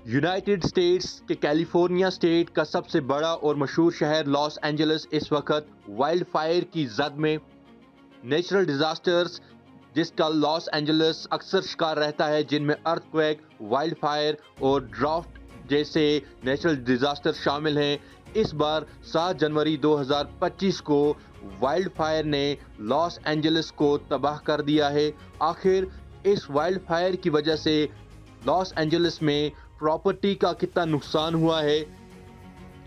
United states के California state का सबसे बड़ा और मशहूर शहर लॉस एंजल्स इस वक्त वाइल्ड फायर की जद में। नेचुरल डिजास्टर्स जिसका लॉस एंजल्स अक्सर शिकार रहता है, जिनमें अर्थक्वेक, वाइल्ड फायर और ड्राफ्ट जैसे नेचुरल डिजास्टर शामिल हैं। इस बार 7 जनवरी 2025 को वाइल्ड फायर ने लॉस एंजल्स को तबाह कर दिया है। आखिर इस वाइल्ड फायर की वजह से लॉस एंजल्स में प्रॉपर्टी का कितना नुकसान हुआ है,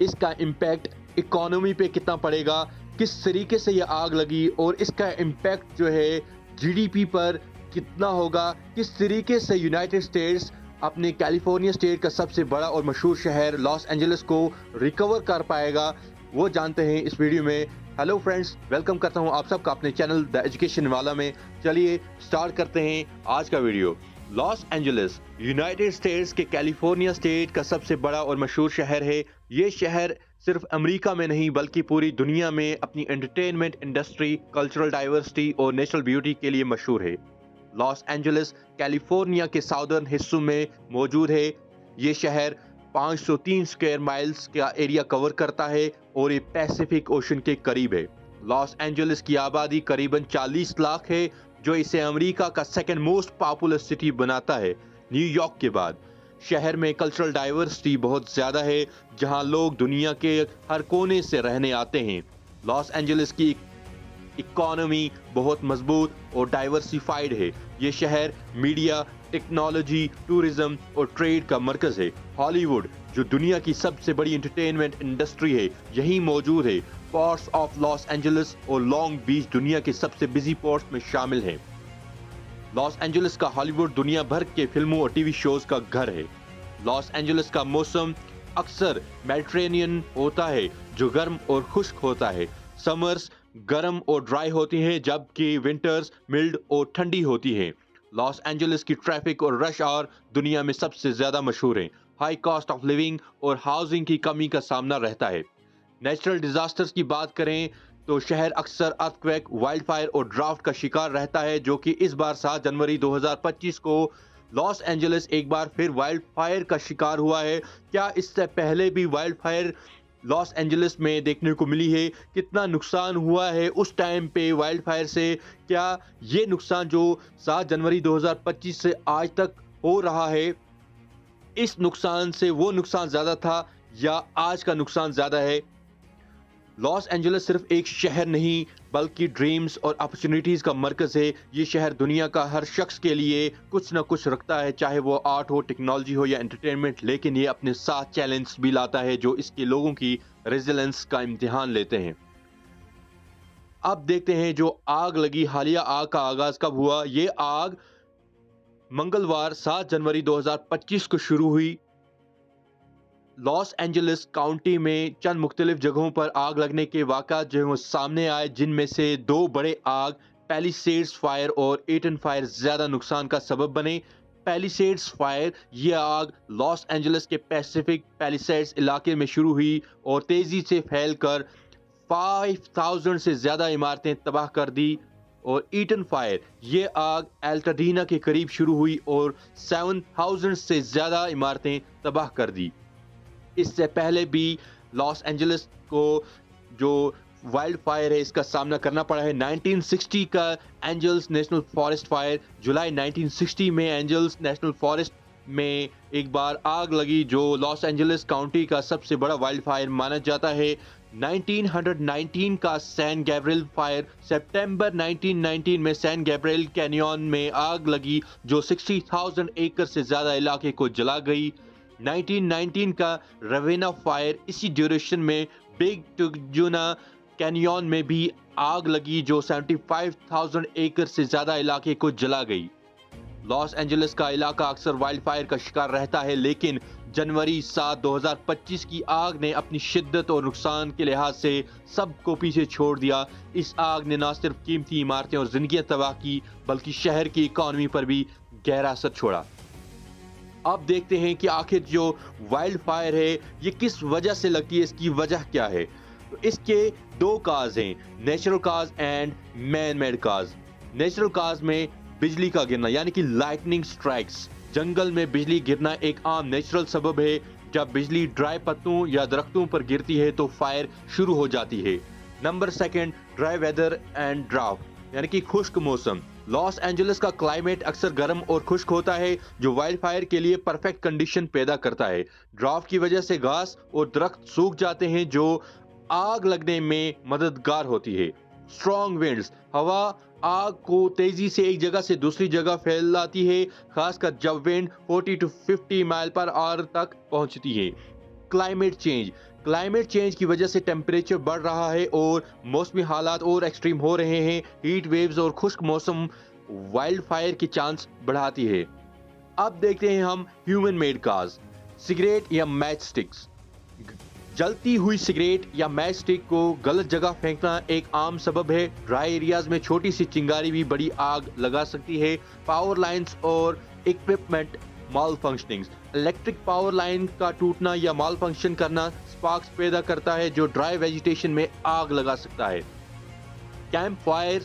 इसका इम्पैक्ट इकोनॉमी पे कितना पड़ेगा, किस तरीके से ये आग लगी और इसका इम्पैक्ट जो है जीडीपी पर कितना होगा, किस तरीके से यूनाइटेड स्टेट्स अपने कैलिफोर्निया स्टेट का सबसे बड़ा और मशहूर शहर लॉस एंजल्स को रिकवर कर पाएगा, वो जानते हैं इस वीडियो में। हेलो फ्रेंड्स, वेलकम करता हूं आप सबका अपने चैनल द एजुकेशन वाला में। चलिए स्टार्ट करते हैं आज का video. Los Angeles United states के कैलिफोर्निया स्टेट का सबसे बड़ा और मशहूर शहर है। ये शहर सिर्फ अमेरिका में नहीं बल्कि पूरी दुनिया में अपनी एंटरटेनमेंट इंडस्ट्री, कल्चरल डाइवर्सिटी और नेचुरल ब्यूटी के लिए मशहूर है। लॉस एंजल्स कैलिफोर्निया के साउदर्न हिस्सों में मौजूद है। ये शहर 503 स्क्वायर माइल्स का एरिया कवर करता है और ये पैसिफिक ओशन के करीब है। लॉस एंजल्स की आबादी करीबन 40 लाख है, जो इसे अमेरिका का सेकंड मोस्ट पॉपुलर सिटी बनाता है, न्यूयॉर्क के बाद। शहर में कल्चरल डाइवर्सिटी बहुत ज्यादा है, जहां लोग दुनिया के हर कोने से रहने आते हैं। लॉस एंजल्स की इकोनॉमी बहुत मजबूत और डाइवर्सिफाइड है। ये शहर मीडिया, टेक्नोलॉजी, टूरिज्म और ट्रेड का मरकज है। हॉलीवुड, जो दुनिया की सबसे बड़ी एंटरटेनमेंट इंडस्ट्री है, यहीं मौजूद है। पोर्ट्स ऑफ लॉस एंजल्स और लॉन्ग बीच दुनिया के सबसे बिजी पोर्ट्स में शामिल हैं। लॉस एंजल्स का हॉलीवुड दुनिया भर के फिल्मों और टीवी शोज का घर है। लॉस एंजल्स का मौसम अक्सर मेडिटेरेनियन होता है, जो गर्म और खुश्क होता है। समर्स गर्म और ड्राई होती हैं, जबकि विंटर्स मिल्ड और ठंडी होती हैं। लॉस एंजल्स की ट्रैफिक और रश आवर दुनिया में सबसे ज्यादा मशहूर है। हाई कॉस्ट ऑफ लिविंग और हाउसिंग की कमी का सामना रहता है। नेचुरल डिजास्टर्स की बात करें तो शहर अक्सर अर्थक्वेक, वाइल्ड फायर और ड्राफ्ट का शिकार रहता है, जो कि इस बार 7 जनवरी 2025 को लॉस एंजल्स एक बार फिर वाइल्ड फायर का शिकार हुआ है। क्या इससे पहले भी वाइल्ड फायर लॉस एंजल्स में देखने को मिली है? कितना नुकसान हुआ है उस टाइम पे वाइल्ड फायर से? क्या ये नुकसान जो 7 जनवरी 2025 से आज तक हो रहा है, इस नुकसान से वो नुकसान ज्यादा था या आज का नुकसान ज्यादा है? लॉस एंजल्स सिर्फ एक शहर नहीं बल्कि ड्रीम्स और अपॉर्चुनिटीज का मरकज है। ये शहर दुनिया का हर शख्स के लिए कुछ ना कुछ रखता है, चाहे वो आर्ट हो, टेक्नोलॉजी हो या एंटरटेनमेंट। लेकिन ये अपने साथ चैलेंज भी लाता है, जो इसके लोगों की रेजिलेंस का इम्तिहान लेते हैं। अब देखते हैं जो आग लगी, हालिया आग का आगाज कब हुआ। ये आग मंगलवार 7 जनवरी 2025 को शुरू हुई। लॉस एंजल्स काउंटी में चंद मुख्तलिफ जगहों पर आग लगने के वाक़ात जो है वो सामने आए, जिनमें से 2 बड़े आग पैलिसेड्स फायर और एटन फायर ज़्यादा नुकसान का सबब बने। पैलिसेड्स फायर, ये आग लॉस एंजल्स के पैसिफिक पैलिसेड्स इलाके में शुरू हुई और तेज़ी से फैलकर 5000 से ज़्यादा इमारतें तबाह कर दी। और ईटन फायर, ये आग एल्टाडीना के करीब शुरू हुई और 7000 से ज़्यादा इमारतें तबाह कर दी। इससे पहले भी लॉस एंजल्स को जो वाइल्ड फायर है इसका सामना करना पड़ा है। 1960 का एंजल्स नेशनल फॉरेस्ट फायर, जुलाई 1960 में एंजल्स नेशनल फॉरेस्ट में एक बार आग लगी, जो लॉस एंजल्स काउंटी का सबसे बड़ा वाइल्ड फायर माना जाता है। 1919 का सैन गैब्रियल फायर, सितंबर 1919 में सैन गैब्रियल कैनियन में आग लगी, जो 60,000 एकड़ से ज्यादा इलाके को जला गई। 1919 का रवेना फायर, इसी ड्यूरेशन में बिग टुगजुना कैनियन में भी आग लगी, जो 75,000 एकड़ से ज्यादा इलाके को जला गई। लॉस एंजल्स का इलाका अक्सर वाइल्ड फायर का शिकार रहता है, लेकिन जनवरी 7, 2025 की आग ने अपनी शिद्दत और नुकसान के लिहाज से सबको पीछे छोड़ दिया। इस आग ने न सिर्फ कीमती इमारतें और जिंदगियां तबाह की, बल्कि शहर की इकोनॉमी पर भी गहरा असर छोड़ा। अब देखते हैं कि आखिर जो वाइल्ड फायर है ये किस वजह से लगती है, इसकी वजह क्या है। तो इसके 2 काज हैं, natural causes and man made causes. Natural causes में बिजली का गिरना यानी कि लाइटनिंग स्ट्राइक्स, जंगल में बिजली गिरना एक आम नेचुरल सबब है। जब बिजली ड्राई पत्तों या दरख्तों पर गिरती है तो फायर शुरू हो जाती है। Number second, dry weather and draught यानी कि खुश्क मौसम। लॉस एंजलिस का क्लाइमेट अक्सर गर्म और खुश्क होता है जो वाइल्ड फायर के लिए परफेक्ट कंडीशन पैदा करता है। ड्राफ्ट की वजह से घास और दरख्त सूख जाते हैं जो आग लगने में मददगार होती है। स्ट्रॉन्ग विंड्स, हवा आग को तेजी से एक जगह से दूसरी जगह फैलाती है, खासकर जब wind 40 to 50 mile per hour तक पहुंचती है। क्लाइमेट चेंज की वजह से टेम्परेचर बढ़ रहा है और मौसमी हालात और एक्सट्रीम हो रहे हैं। हीट वेव्स और खुश्क मौसम वाइल्ड फायर की चांस बढ़ाती है। अब देखते हैं हम ह्यूमन मेड काज। सिगरेट या मैच स्टिक्स। जलती हुई सिगरेट या मैच स्टिक को गलत जगह फेंकना एक आम सबब है। ड्राई एरियाज में छोटी सी चिंगारी भी बड़ी आग लगा सकती है। पावर लाइंस और इक्विपमेंट माल फंक्शनिंग। इलेक्ट्रिक पावर लाइन का टूटना या माल फंक्शन करना स्पार्क्स पैदा करता है जो ड्राई वेजिटेशन में आग लगा सकता है। कैंप फायर,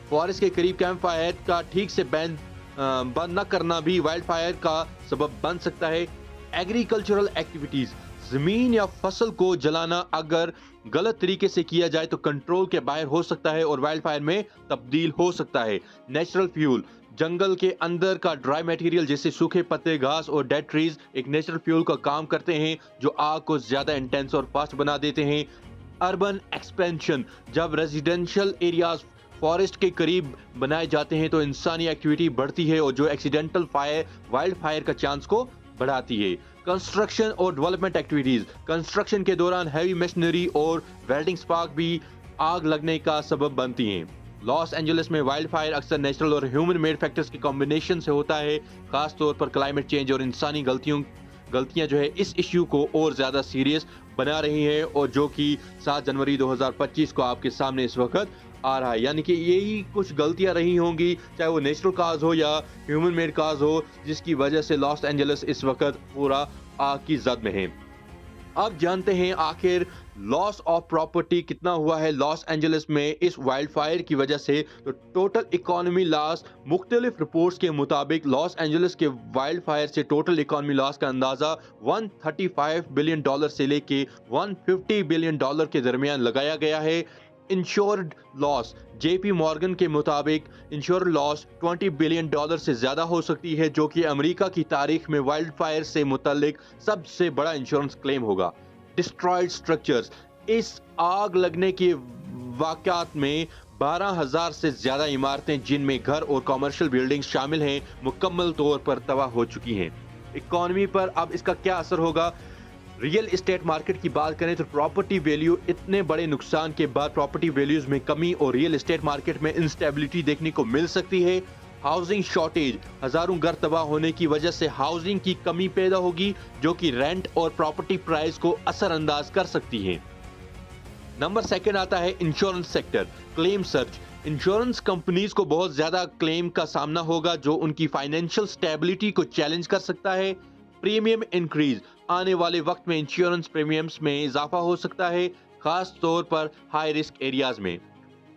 फॉरेस्ट के करीब कैंप फायर का ठीक से बंद न करना भी वाइल्ड फायर का सबब बन सकता है। एग्रीकल्चरल एक्टिविटीज, जमीन या फसल को जलाना अगर गलत तरीके से किया जाए तो कंट्रोल के बाहर हो सकता है और वाइल्ड फायर में तब्दील हो सकता है। नेचुरल फ्यूल, जंगल के अंदर का ड्राई मटेरियल जैसे सूखे पत्ते, घास और डेड ट्रीज एक नेचुरल फ्यूल का काम करते हैं जो आग को ज्यादा इंटेंस और फास्ट बना देते हैं। अर्बन एक्सपेंशन, जब रेजिडेंशियल एरियाज फॉरेस्ट के करीब बनाए जाते हैं तो इंसानी एक्टिविटी बढ़ती है और जो एक्सीडेंटल फायर वाइल्ड फायर का चांस को बढ़ाती है। कंस्ट्रक्शन और डेवलपमेंट एक्टिविटीज, कंस्ट्रक्शन के दौरान हैवी मशीनरी और वेल्डिंग स्पार्क भी आग लगने का सबब बनती हैं। लॉस एंजलिस में वाइल्ड फायर अक्सर नेचुरल और ह्यूमन मेड फैक्टर्स के कॉम्बिनेशन से होता है। खास तौर पर क्लाइमेट चेंज और इंसानी गलतियां जो है इस इश्यू को और ज्यादा सीरियस बना रही है और जो कि 7 जनवरी 2025 को आपके सामने इस वक्त आ रहा है। यानी कि यही कुछ गलतियां रही होंगी, चाहे वो नेचुरल काज हो या ह्यूमन मेड काज हो, जिसकी वजह से लॉस एंजलिस इस वक्त पूरा आग की जद में है। अब जानते हैं आखिर लॉस ऑफ प्रॉपर्टी कितना हुआ है लॉस एंजलिस में इस वाइल्ड फायर की वजह से। तो टोटल इकोनॉमी लॉस, मुख्तलिफ रिपोर्ट्स के मुताबिक लॉस एंजलिस के वाइल्ड फायर से टोटल इकोनॉमी लॉस का अंदाजा $135 बिलियन से लेके $150 बिलियन के दरमियान लगाया गया है। इंश्योर्ड लॉस, जेपी मॉर्गन के मुताबिक इंश्योर्ड लॉस $20 बिलियन से ज्यादा हो सकती है, जो कि अमेरिका की तारीख में वाइल्ड फायर से मुतल्लिक सबसे बड़ा इंश्योरेंस क्लेम होगा। डिस्ट्रॉयड स्ट्रक्चर्स, इस आग लगने के वाकयात में 12,000 से ज्यादा इमारतें जिनमें घर और कमर्शियल बिल्डिंग्स शामिल हैं मुकम्मल तौर पर तबाह हो चुकी हैं। इकोनॉमी पर अब इसका क्या असर होगा? रियल एस्टेट मार्केट की बात करें तो प्रॉपर्टी वैल्यू, इतने बड़े नुकसान के बाद प्रॉपर्टी वैल्यूज में कमी और रियल एस्टेट मार्केट में इंस्टेबिलिटी देखने को मिल सकती है। हाउसिंग शॉर्टेज, हजारों घर तबाह होने की वजह से हाउसिंग की कमी पैदा होगी जो कि रेंट और प्रॉपर्टी प्राइस को असरअंदाज कर सकती है। नंबर सेकंड आता है insurance sector. Claim search, insurance companies को बहुत ज्यादा क्लेम का सामना होगा जो उनकी फाइनेंशियल स्टेबिलिटी को चैलेंज कर सकता है। प्रीमियम इंक्रीज, आने वाले वक्त में इंश्योरेंस प्रीमियम्स में इजाफा हो सकता है, खास तौर पर हाई रिस्क एरियाज में।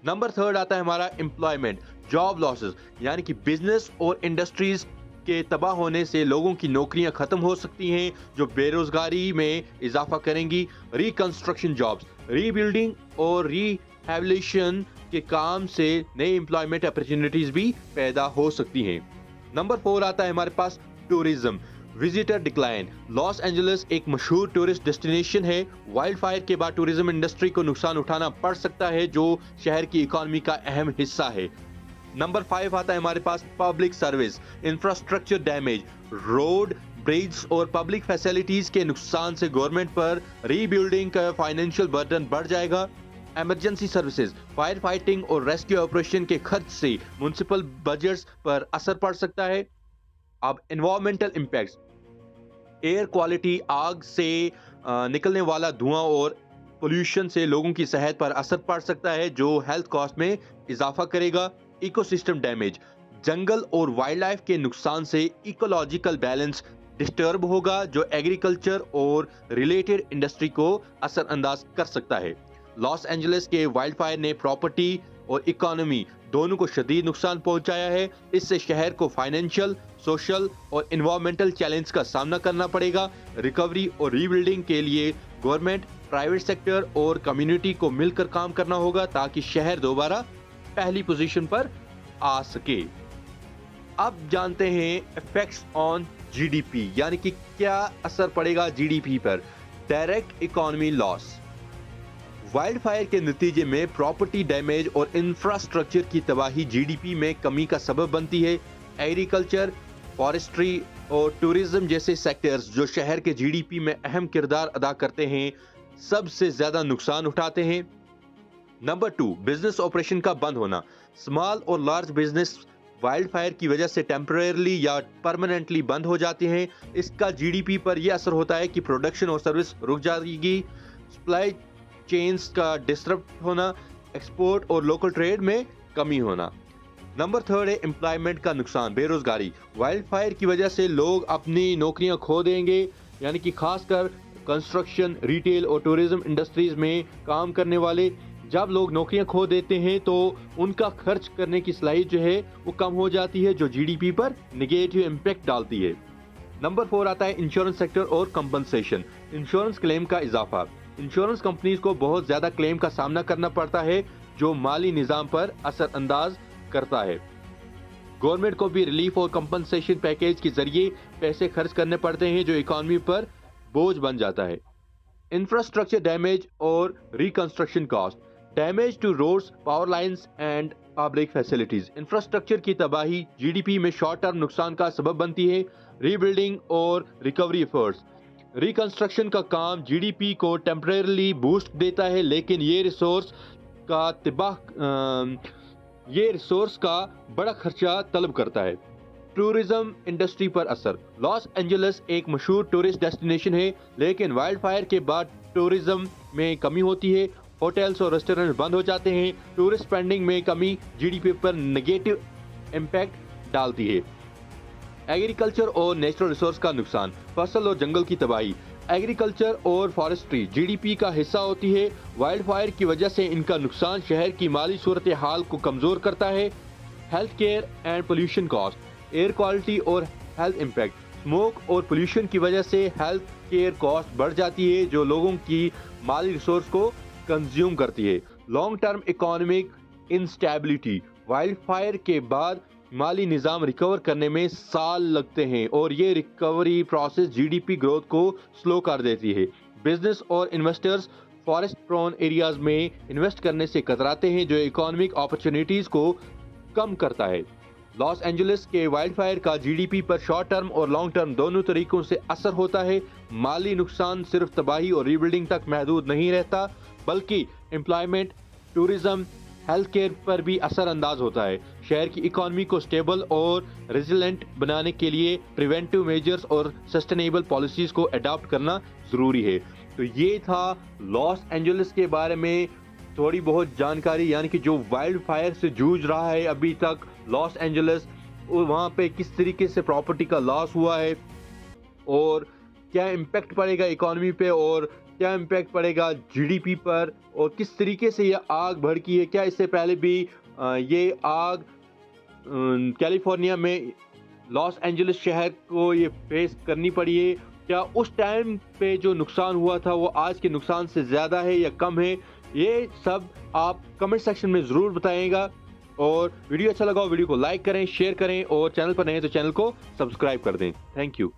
नंबर थर्ड आता है हमारा एम्प्लॉयमेंट, जॉब लॉसेस, यानी कि बिजनेस और इंडस्ट्रीज के तबाह होने से लोगों की नौकरियां खत्म हो सकती हैं जो बेरोजगारी में इजाफा करेंगी। रिकंस्ट्रक्शन जॉब्स, रीबिल्डिंग और रिहैबिलिटेशन के काम से नई एम्प्लॉयमेंट अपॉर्चुनिटीज भी पैदा हो सकती हैं। नंबर 4 आता है हमारे पास tourism, visitor decline. Los Angeles एक मशहूर टूरिस्ट डेस्टिनेशन है। वाइल्ड फायर के बाद टूरिज्म इंडस्ट्री को नुकसान उठाना पड़ सकता है जो शहर की इकोनॉमी का अहम हिस्सा है। नंबर 5 आता है हमारे पास public service, infrastructure damage, road, bridge और पब्लिक फैसिलिटीज के नुकसान से गवर्नमेंट पर रीबिल्डिंग का फाइनेंशियल बर्डन बढ़ जाएगा। इमरजेंसी सर्विसेज, फायर फाइटिंग और रेस्क्यू ऑपरेशन के खर्च से म्युनिसिपल बजट्स पर असर पड़ सकता है। अब एनवायरमेंटल इम्पैक्ट्स, एयर क्वालिटी, आग से निकलने वाला धुआं और पोल्यूशन से लोगों की सेहत पर असर पड़ सकता है जो हेल्थ कॉस्ट में इजाफा करेगा। इकोसिस्टम डैमेज, जंगल और वाइल्ड लाइफ के नुकसान से इकोलॉजिकल बैलेंस डिस्टर्ब होगा जो एग्रीकल्चर और रिलेटेड इंडस्ट्री को असरअंदाज कर सकता है। लॉस एंजलिस के वाइल्ड फायर ने प्रॉपर्टी और इकोनॉमी दोनों को शदीद नुकसान पहुंचाया है। इससे शहर को फाइनेंशियल, सोशल और एनवायरमेंटल चैलेंज का सामना करना पड़ेगा। रिकवरी और रीबिल्डिंग के लिए गवर्नमेंट, प्राइवेट सेक्टर और कम्युनिटी को मिलकर काम करना होगा ताकि शहर दोबारा पहली पोजीशन पर आ सके। अब जानते हैं इफेक्ट्स ऑन जीडीपी, यानी कि क्या असर पड़ेगा जीडीपी पर। Direct economy loss. Wild fire के नतीजे में प्रॉपर्टी डैमेज और इंफ्रास्ट्रक्चर की तबाही जीडीपी में कमी का सबब बनती है। एग्रीकल्चर, फॉरेस्ट्री और टूरिज्म जैसे सेक्टर्स जो शहर के जीडीपी में अहम किरदार अदा करते हैं, सबसे ज्यादा नुकसान उठाते हैं। नंबर 2, बिजनेस ऑपरेशन का बंद होना। स्मॉल और लार्ज बिजनेस वाइल्ड फायर की वजह से टेम्परेरली या परमानेंटली बंद हो जाते हैं। इसका जीडीपी पर यह असर होता है कि प्रोडक्शन और सर्विस रुक जाएगी, सप्लाई चेन्स का डिस्टर्ब होना, एक्सपोर्ट और लोकल ट्रेड में कमी होना। नंबर 3 है एम्प्लॉयमेंट का नुकसान, बेरोजगारी। वाइल्ड फायर की वजह से लोग अपनी नौकरियां खो देंगे, यानी कि खासकर कंस्ट्रक्शन, रिटेल और टूरिज्म इंडस्ट्रीज में काम करने वाले। जब लोग नौकरियां खो देते हैं तो उनका खर्च करने की सलाहियत जो है वो कम हो जाती है, जो जीडीपी पर नेगेटिव इम्पैक्ट डालती है। नंबर 4 आता है इंश्योरेंस सेक्टर और कंपनसेशन। इंश्योरेंस क्लेम का इजाफा। इंश्योरेंस कंपनीज को बहुत ज्यादा क्लेम का सामना करना पड़ता है, जो माली निजाम पर असरअंदाज करता है। गवर्नमेंट को भी रिलीफ और कंपनसेशन पैकेज के जरिए पैसे खर्च करने पड़ते हैं, जो इकोनॉमी पर बोझ बन जाता है। इंफ्रास्ट्रक्चर डैमेज और reconstruction cost. Damage to roads, power lines and public facilities. Infrastructure की तबाही जीडीपी में शॉर्ट टर्म नुकसान का सबब बनती है। रीबिल्डिंग और रिकवरी एफर्ट्स। रिकंस्ट्रक्शन का काम जीडीपी को टेम्परेरली बूस्ट देता है, लेकिन ये रिसोर्स का बड़ा खर्चा तलब करता है। टूरिज्म इंडस्ट्री पर असर। लॉस एंजलिस एक मशहूर टूरिस्ट डेस्टिनेशन है, लेकिन वाइल्ड फायर के बाद टूरिज्म में कमी होती है। होटल्स और रेस्टोरेंट बंद हो जाते हैं। टूरिस्ट स्पेंडिंग में कमी जीडीपी पर नेगेटिव इम्पैक्ट डालती है। एग्रीकल्चर और नेचुरल रिसोर्स का नुकसान। फसल और जंगल की तबाही। एग्रीकल्चर और फॉरेस्ट्री जीडीपी का हिस्सा होती है। वाइल्ड फायर की वजह से इनका नुकसान शहर की माली सूरत हाल को कमजोर करता है। Health care and pollution cost. Air quality और हेल्थ इम्पैक्ट। स्मोक और पोल्यूशन की वजह से हेल्थ केयर कॉस्ट बढ़ जाती है, जो लोगों की माली रिसोर्स को कंज्यूम करती है। Long term economic instability. Wild fire के बाद माली निज़ाम रिकवर करने में साल लगते हैं और ये रिकवरी प्रोसेस जीडीपी ग्रोथ को स्लो कर देती है। बिजनेस और इन्वेस्टर्स फॉरेस्ट प्रोन एरियाज में इन्वेस्ट करने से कतराते हैं, जो इकोनॉमिक अपॉर्चुनिटीज को कम करता है। लॉस एंजलिस के वाइल्ड फायर का जीडीपी पर शॉर्ट टर्म और लॉन्ग टर्म दोनों तरीकों से असर होता है। माली नुकसान सिर्फ तबाही और रीबिल्डिंग तक महदूद नहीं रहता, बल्कि एम्प्लॉयमेंट, टूरिज्म, हेल्थ केयर पर भी असर अंदाज होता है। शहर की इकोनॉमी को स्टेबल और रेजिलेंट बनाने के लिए प्रिवेंटिव मेजर्स और सस्टेनेबल पॉलिसीज को अडॉप्ट करना जरूरी है। तो ये था लॉस एंजलिस के बारे में थोड़ी बहुत जानकारी, यानी कि जो वाइल्ड फायर से जूझ रहा है अभी तक लॉस एंजलिस, वहाँ पे किस तरीके से प्रॉपर्टी का लॉस हुआ है और क्या इम्पैक्ट पड़ेगा इकोनॉमी पे और क्या इम्पैक्ट पड़ेगा जीडीपी पर, और किस तरीके से ये आग भड़की है। क्या इससे पहले भी ये आग कैलिफोर्निया में लॉस एंजलिस शहर को ये फेस करनी पड़ी है? क्या उस टाइम पे जो नुकसान हुआ था वो आज के नुकसान से ज़्यादा है या कम है? ये सब आप कमेंट सेक्शन में ज़रूर बताइएगा। और वीडियो अच्छा लगा हो वीडियो को लाइक करें, शेयर करें और चैनल पर नए हैं तो चैनल को सब्सक्राइब कर दें। Thank you.